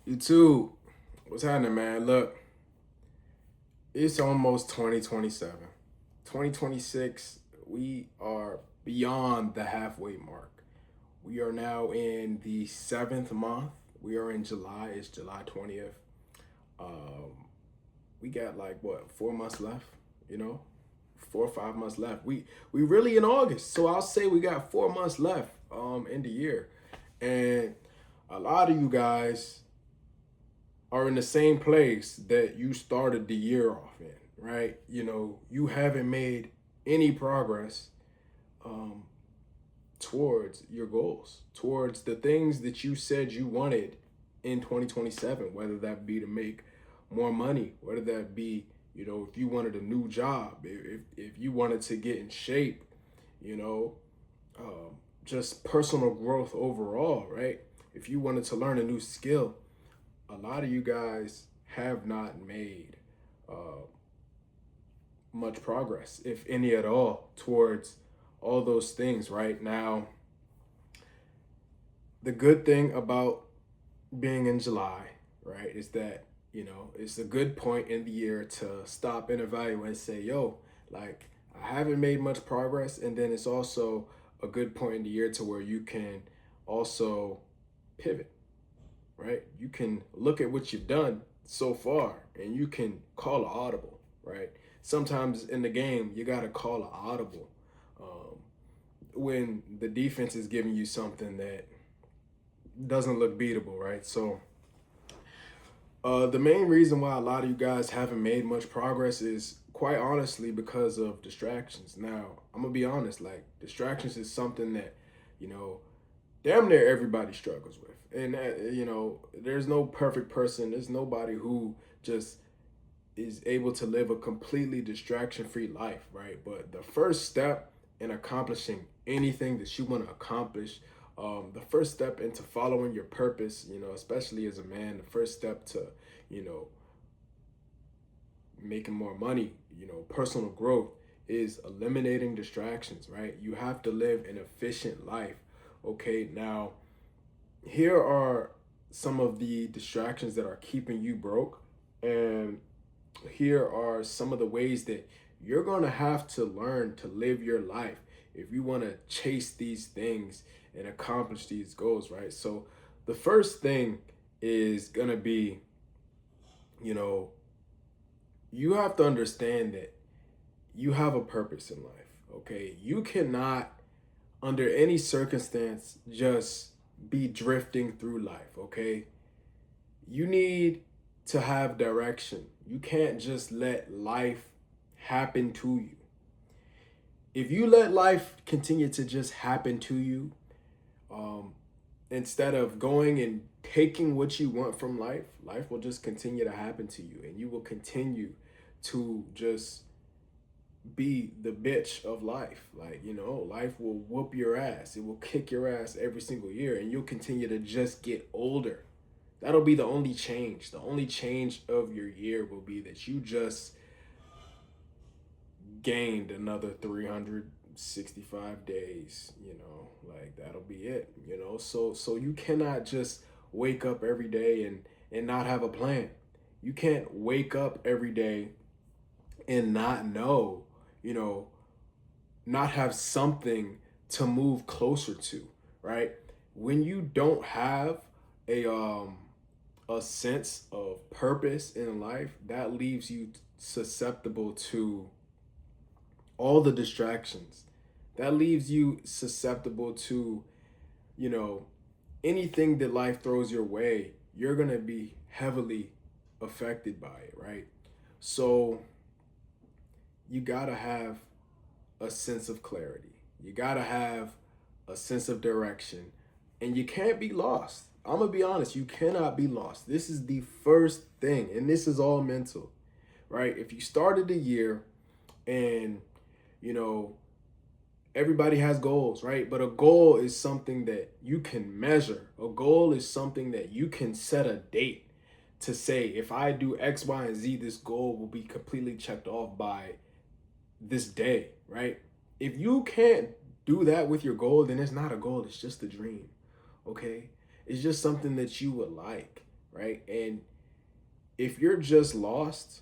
YouTube, what's happening, man? Look, it's almost 2027. 2026, we are beyond the halfway mark. We are now in the seventh month. We are in July. It's July 20th. Um, we got like what, 4 months left, you know? 4 or 5 months left. We really in August. So I'll say we got 4 months left in the year. And a lot of you guys are in the same place that you started the year off in, right? You know, you haven't made any progress um, towards your goals, towards the things that you said you wanted in 2027, whether that be to make more money, whether that be, you know, if you wanted a new job, if you wanted to get in shape, you know, just personal growth overall, right? If you wanted to learn a new skill, a lot of you guys have not made uh, much progress, if any at all, towards all those things right now. The good thing about being in July, right, is that, you know, it's a good point in the year to stop and evaluate and say, yo, like, I haven't made much progress. And then it's also a good point in the year to where you can also pivot, right? You can look at what you've done so far and you can call an audible, right? Sometimes in the game, you got to call an audible um, when the defense is giving you something that doesn't look beatable, right? So, the main reason why a lot of you guys haven't made much progress is quite honestly because of distractions. Now, I'm gonna be honest, like, distractions is something that, you know, damn near everybody struggles with. And you know, there's no perfect person. There's nobody who just is able to live a completely distraction-free life, right? But the first step in accomplishing anything that you want to accomplish, the first step into following your purpose, you know, especially as a man, the first step to, you know, making more money, you know, personal growth is eliminating distractions, right? You have to live an efficient life. Okay, now here are some of the distractions that are keeping you broke. And here are some of the ways that you're going to have to learn to live your life if you want to chase these things and accomplish these goals, right? So, the first thing is going to be, you know, you have to understand that you have a purpose in life, okay? You cannot, under any circumstance, just be drifting through life, okay? You need to have direction. You can't just let life happen to you. If you let life continue to just happen to you, um, instead of going and taking what you want from life, life will just continue to happen to you, and you will continue to just be the bitch of life. Like, you know, life will whoop your ass. It will kick your ass every single year, and you'll continue to just get older. That'll be the only change. The only change of your year will be that you just gained another 365 days, you know, like that'll be it, you know. So you cannot just wake up every day and not have a plan. You can't wake up every day and not know, you know, not have something to move closer to, right? When you don't have a a sense of purpose in life, that leaves you susceptible to all the distractions. That leaves you susceptible to, you know, anything that life throws your way. You're going to be heavily affected by it, right? So you got to have a sense of clarity. You got to have a sense of direction. And you can't be lost. I'm going to be honest, you cannot be lost. This is the first thing, and this is all mental, right? If you started the year and, you know, everybody has goals, right? But a goal is something that you can measure. A goal is something that you can set a date to say, if I do X, Y, and Z, this goal will be completely checked off by this day, right? If you can't do that with your goal, then it's not a goal, it's just a dream, okay? It's just something that you would like, right? And if you're just lost,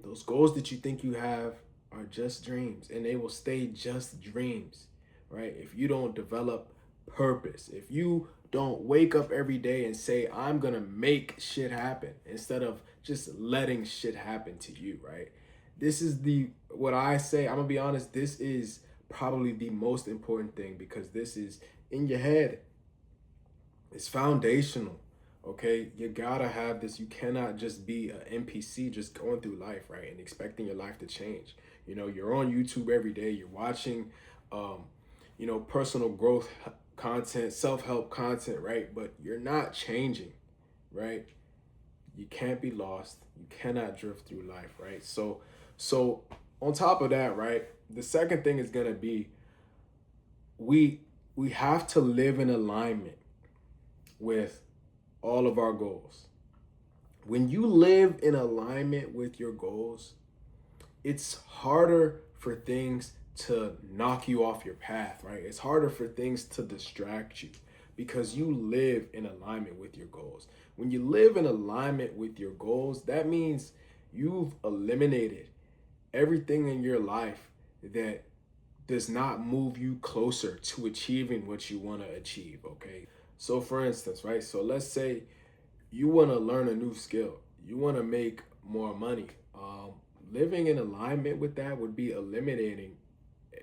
those goals that you think you have are just dreams, and they will stay just dreams, right? If you don't develop purpose, if you don't wake up every day and say, I'm gonna make shit happen instead of just letting shit happen to you, right? This is what I say, I'm gonna be honest, this is probably the most important thing because this is in your head. It's foundational. Okay, you gotta have this. You cannot just be an NPC just going through life, right, and expecting your life to change. You're on YouTube every day. You're watching, um, personal growth content, self-help content, right? But you're not changing, right? You can't be lost. You cannot drift through life, right? So on top of that, right, the second thing is gonna be we we have to live in alignment with all of our goals. When you live in alignment with your goals, it's harder for things to knock you off your path, right? It's harder for things to distract you because you live in alignment with your goals. When you live in alignment with your goals, that means you've eliminated everything in your life that does not move you closer to achieving what you want to achieve, okay? So for instance, right? So let's say you want to learn a new skill. You want to make more money. Living in alignment with that would be eliminating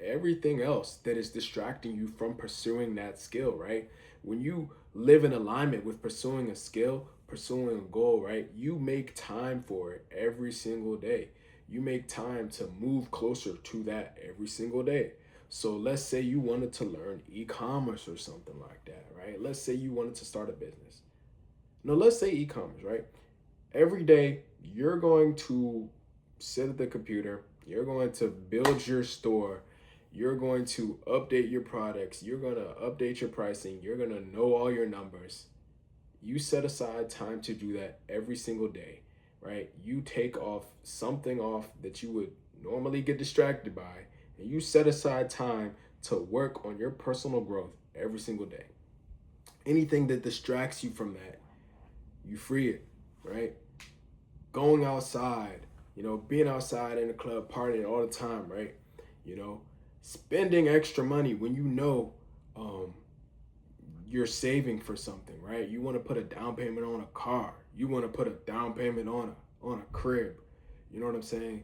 everything else that is distracting you from pursuing that skill, right? When you live in alignment with pursuing a skill, pursuing a goal, right? You make time for it every single day. You make time to move closer to that every single day. So let's say you wanted to learn e-commerce or something like that, right? Let's say you wanted to start a business. No, let's say e-commerce, right? Every day you're going to sit at the computer, you're going to build your store, you're going to update your products, you're going to update your pricing, you're going to know all your numbers. You set aside time to do that every single day, right? You take off something off that you would normally get distracted by, and you set aside time to work on your personal growth every single day. Anything that distracts you from that, you free it, right? Going outside, being outside in the club, partying all the time, right? You know, spending extra money when um, you're saving for something, right? You want to put a down payment on a car. You want to put a down payment on a crib. You know what I'm saying?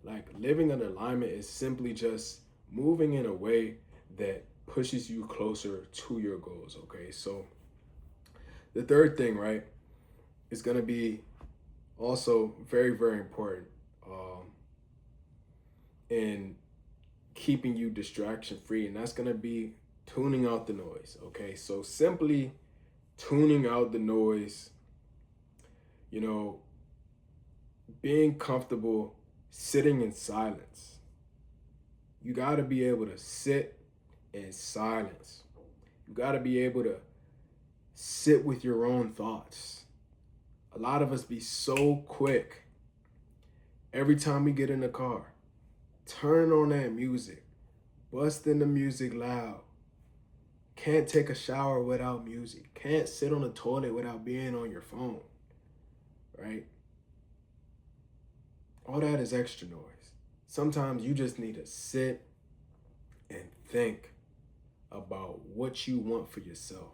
Like living in alignment is simply just moving in a way that pushes you closer to your goals, okay? So the third thing, right, is going to be also very, very important in keeping you distraction free, and that's going to be tuning out the noise, okay? So simply tuning out the noise, you know, being comfortable sitting in silence. You got to be able to sit in silence. You got to be able to sit with your own thoughts. A lot of us be so quick every time we get in the car. Turn on that music. Bust in the music loud. Can't take a shower without music. Can't sit on the toilet without being on your phone. Right? All that is extra noise. Sometimes you just need to sit and think about what you want for yourself,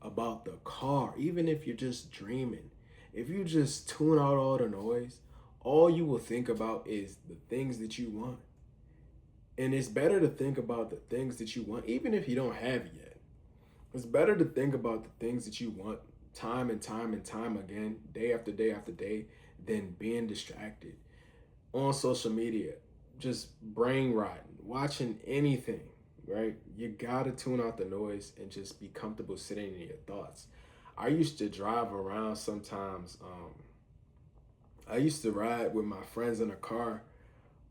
about the car, even if you're just dreaming. If you just tune out all the noise, all you will think about is the things that you want. And it's better to think about the things that you want, even if you don't have it yet. It's better to think about the things that you want time and time and time again, day after day after day, than being distracted on social media, just brain rotting, watching anything, right? You gotta tune out the noise and just be comfortable sitting in your thoughts. I used to drive around sometimes. I used to ride with my friends in a car,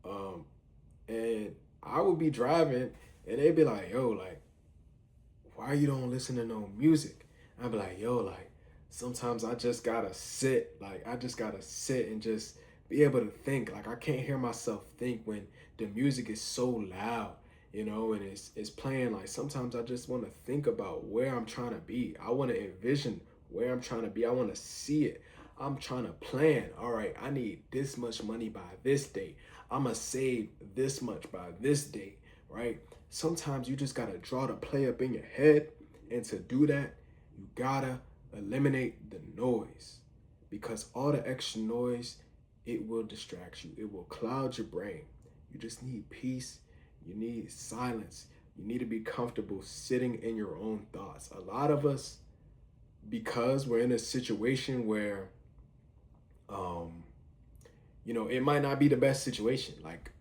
um, and I would be driving, and they'd be like, "Yo, like, why you don't listen to no music?" I'd be like, "Yo, like, sometimes I just gotta sit, like, I just gotta sit and just be able to think. Like, I can't hear myself think when the music is so loud." And it's playing. Like sometimes I just want to think about where I'm trying to be. I want to envision where I'm trying to be. I want to see it. I'm trying to plan. All right, I need this much money by this date. I'm going to save this much by this date, right? Sometimes you just got to draw the play up in your head. And to do that, you got to eliminate the noise, because all the extra noise, it will distract you. It will cloud your brain. You just need peace. You need silence. You need to be comfortable sitting in your own thoughts. A lot of us, because we're in a situation where, um, it might not be the best situation. Like,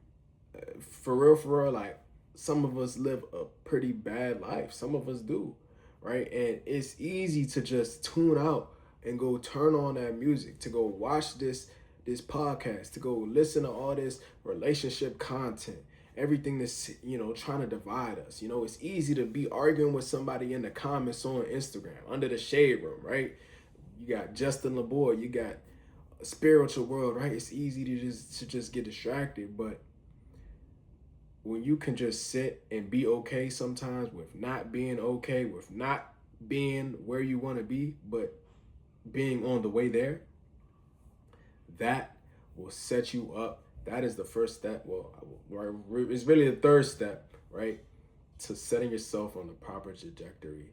for real, like, some of us live a pretty bad life. Some of us do, right? And it's easy to just tune out and go turn on that music, to go watch this podcast, to go listen to all this relationship content, everything that's trying to divide us. It's easy to be arguing with somebody in the comments on Instagram under the shade room, right? You got Justin LeBoy, you got Spiritual World, right? It's easy to just get distracted, but when you can just sit and be okay sometimes with not being okay, with not being where you want to be, but being on the way there, that will set you up. That is the first step. Well, it's really the third step, right? To setting yourself on the proper trajectory,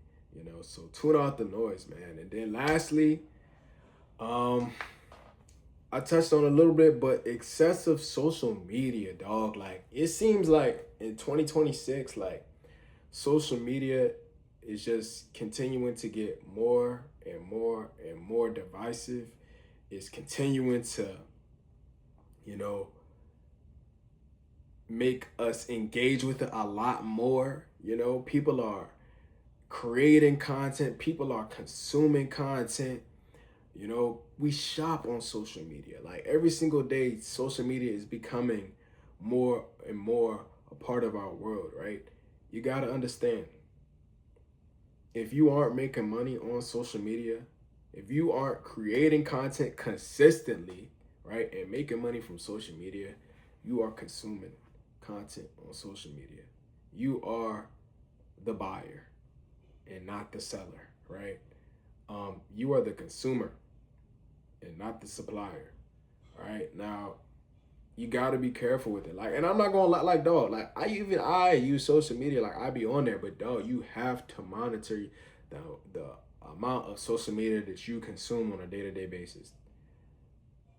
So tune out the noise, man. And then lastly, I touched on a little bit, but excessive social media, dog. Like, it seems like in 2026, like, social media is just continuing to get more and more and more divisive. It's continuing to, you know, make us engage with it a lot more. People are creating content, people are consuming content. We shop on social media. Like, every single day, social media is becoming more and more a part of our world, right? You got to understand, if you aren't making money on social media, if you aren't creating content consistently, right, and making money from social media, you are consuming content on social media. You are the buyer and not the seller, right? You are the consumer and not the supplier. All right. Now, you gotta be careful with it. Like, and I'm not gonna lie, like, dog, like, I use social media, like, I be on there, but dog, you have to monitor the amount of social media that you consume on a day-to-day basis.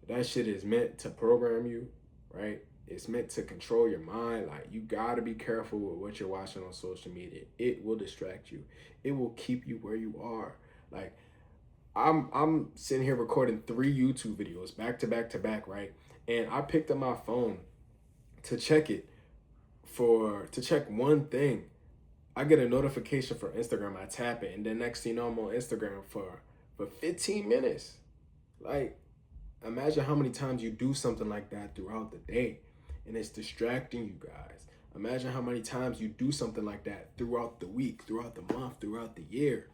That shit is meant to program you, right? It's meant to control your mind. Like, you gotta be careful with what you're watching on social media. It will distract you. It will keep you where you are. Like, I'm sitting here recording 3 YouTube videos back to back to back, right? And I picked up my phone to check it to check one thing. I get a notification for Instagram. I tap it, and then next thing you know, I'm on Instagram for 15 minutes. Like, imagine how many times you do something like that throughout the day, and it's distracting you guys. Imagine how many times you do something like that throughout the week, throughout the month, throughout the year.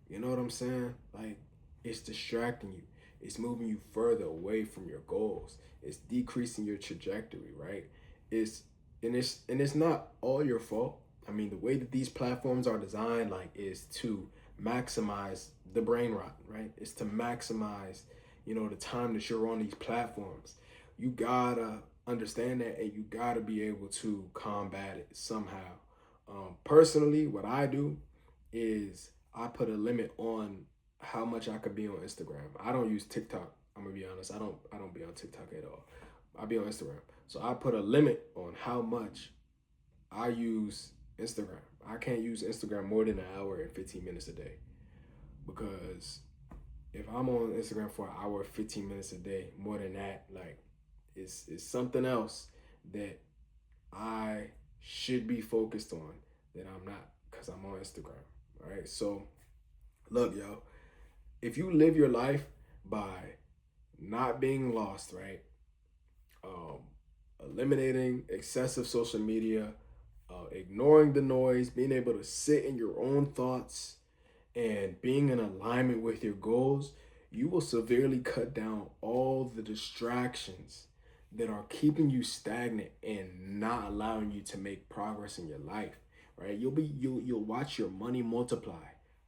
You know what I'm saying? Like, it's distracting you. It's moving you further away from your goals. It's decreasing your trajectory, right? It's not all your fault. I mean, the way that these platforms are designed, like, is to maximize the brain rot, right? It's to maximize, the time that you're on these platforms. You gotta understand that, and you gotta be able to combat it somehow. Personally, what I do is I put a limit on how much I could be on Instagram. I don't use TikTok. I'm gonna be honest. I don't be on TikTok at all. I be on Instagram. So I put a limit on how much I use Instagram. I can't use Instagram more than an hour and 15 minutes a day. Because if I'm on Instagram for an hour, 15 minutes a day, more than that, like, it's something else that I should be focused on that I'm not, because I'm on Instagram. All right. So look, yo, if you live your life by not being lost, right? Um, Eliminating excessive social media, ignoring the noise, being able to sit in your own thoughts, and being in alignment with your goals, you will severely cut down all the distractions that are keeping you stagnant and not allowing you to make progress in your life, right? You'll watch your money multiply,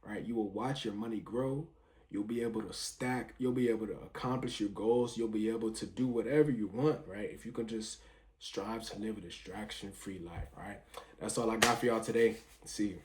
right? You will watch your money grow. You'll be able to stack. You'll be able to accomplish your goals. You'll be able to do whatever you want, right? If you can just strive to live a distraction-free life, right? That's all I got for y'all today. See you.